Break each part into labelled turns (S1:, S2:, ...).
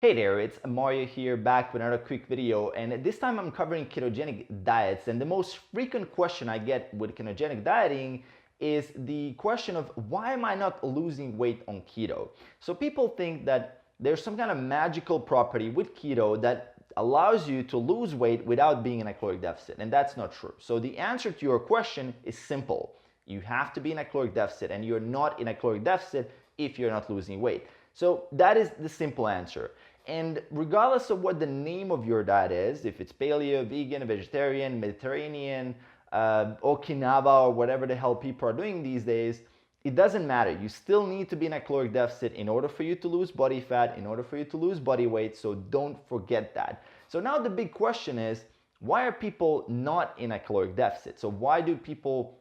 S1: Hey there, it's Mario here back with another quick video, and this time I'm covering ketogenic diets. And the most frequent question I get with ketogenic dieting is the question of why am I not losing weight on keto? So people think that there's some kind of magical property with keto that allows you to lose weight without being in a caloric deficit, and that's not true. So the answer to your question is simple. You have to be in a caloric deficit, and you're not in a caloric deficit if you're not losing weight. So that is the simple answer. And regardless of what the name of your diet is, if it's paleo, vegan, vegetarian, Mediterranean, Okinawa, or whatever the hell people are doing these days, it doesn't matter. You still need to be in a caloric deficit in order for you to lose body fat, in order for you to lose body weight, so don't forget that. So now the big question is, why are people not in a caloric deficit? So why do people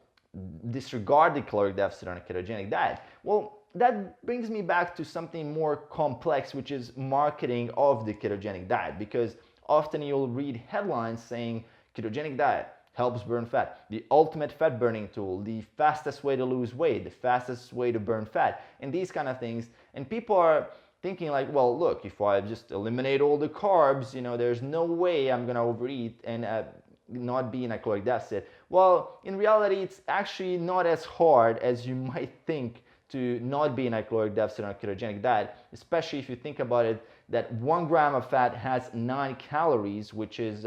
S1: disregard the caloric deficit on a ketogenic diet? Well, that brings me back to something more complex, which is marketing of the ketogenic diet, because often you'll read headlines saying ketogenic diet helps burn fat, the ultimate fat burning tool, the fastest way to lose weight, the fastest way to burn fat, and these kind of things. And people are thinking like, well, look, if I just eliminate all the carbs, there's no way I'm gonna overeat and not be in a caloric deficit. Well, in reality, it's actually not as hard as you might think to not be in a caloric deficit on a ketogenic diet, especially if you think about it, that 1 gram of fat has 9 calories, which is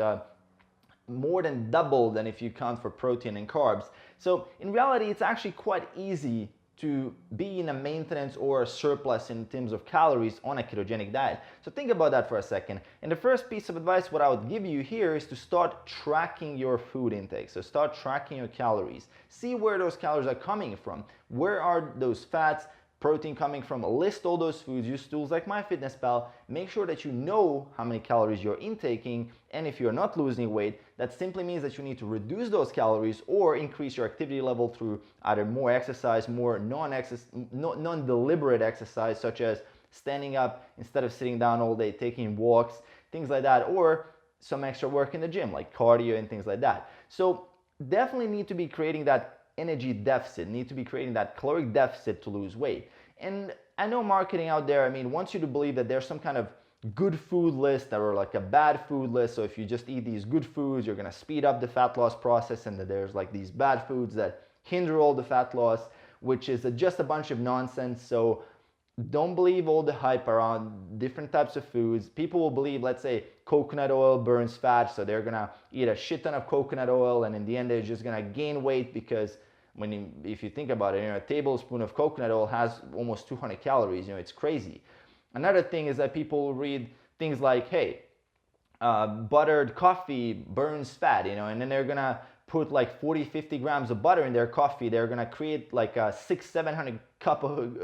S1: more than double than if you count for protein and carbs. So in reality, it's actually quite easy to be in a maintenance or a surplus in terms of calories on a ketogenic diet. So think about that for a second. And the first piece of advice what I would give you here is to start tracking your food intake. So start tracking your calories. See where those calories are coming from. Where are those fats, protein coming from? List all those foods. Use tools like MyFitnessPal. Make sure that you know how many calories you're intaking, and if you're not losing weight, that simply means that you need to reduce those calories or increase your activity level through either more exercise, more non-deliberate exercise, such as standing up instead of sitting down all day, taking walks, things like that, or some extra work in the gym like cardio and things like that. So definitely need to be creating that energy deficit, need to be creating that caloric deficit to lose weight. And I know marketing out there, wants you to believe that there's some kind of good food list or like a bad food list. So if you just eat these good foods, you're gonna speed up the fat loss process, and that there's like these bad foods that hinder all the fat loss, which is just a bunch of nonsense. So don't believe all the hype around different types of foods. People will believe, let's say, coconut oil burns fat, so they're gonna eat a shit ton of coconut oil, and in the end they're just gonna gain weight because if you think about it, a tablespoon of coconut oil has almost 200 calories. It's crazy. Another thing is that people read things like, hey, buttered coffee burns fat, and then they're gonna put like 40-50 grams of butter in their coffee. They're gonna create like a 600-700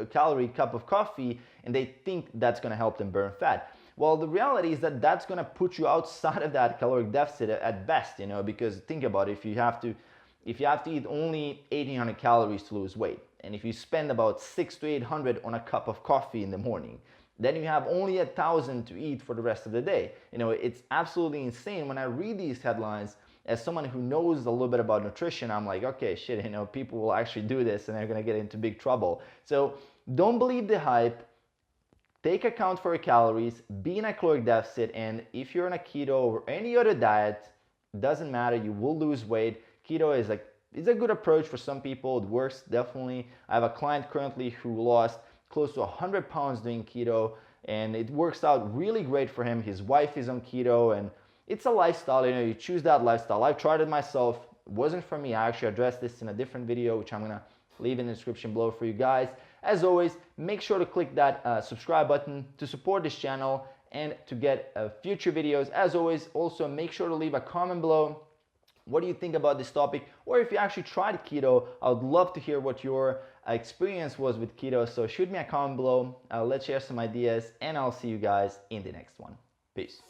S1: calorie cup of coffee, and they think that's gonna help them burn fat. Well, the reality is that that's gonna put you outside of that caloric deficit at best, because think about it, if you have to eat only 1,800 calories to lose weight, and if you spend about 600 to 800 on a cup of coffee in the morning, then you have only 1,000 to eat for the rest of the day. It's absolutely insane. When I read these headlines, as someone who knows a little bit about nutrition, I'm like, okay, shit, people will actually do this and they're gonna get into big trouble. So don't believe the hype. Take account for your calories, be in a caloric deficit, and if you're on a keto or any other diet, doesn't matter, you will lose weight. Keto is a good approach for some people. It works definitely. I have a client currently who lost close to 100 pounds doing keto, and it works out really great for him. His wife is on keto, and it's a lifestyle. You choose that lifestyle. I've tried it myself. It wasn't for me. I actually addressed this in a different video, which I'm gonna leave in the description below for you guys. As always, make sure to click that subscribe button to support this channel and to get future videos. As always, also make sure to leave a comment below. What do you think about this topic? Or if you actually tried keto, I would love to hear what your experience was with keto. So shoot me a comment below. Let's share some ideas, and I'll see you guys in the next one. Peace.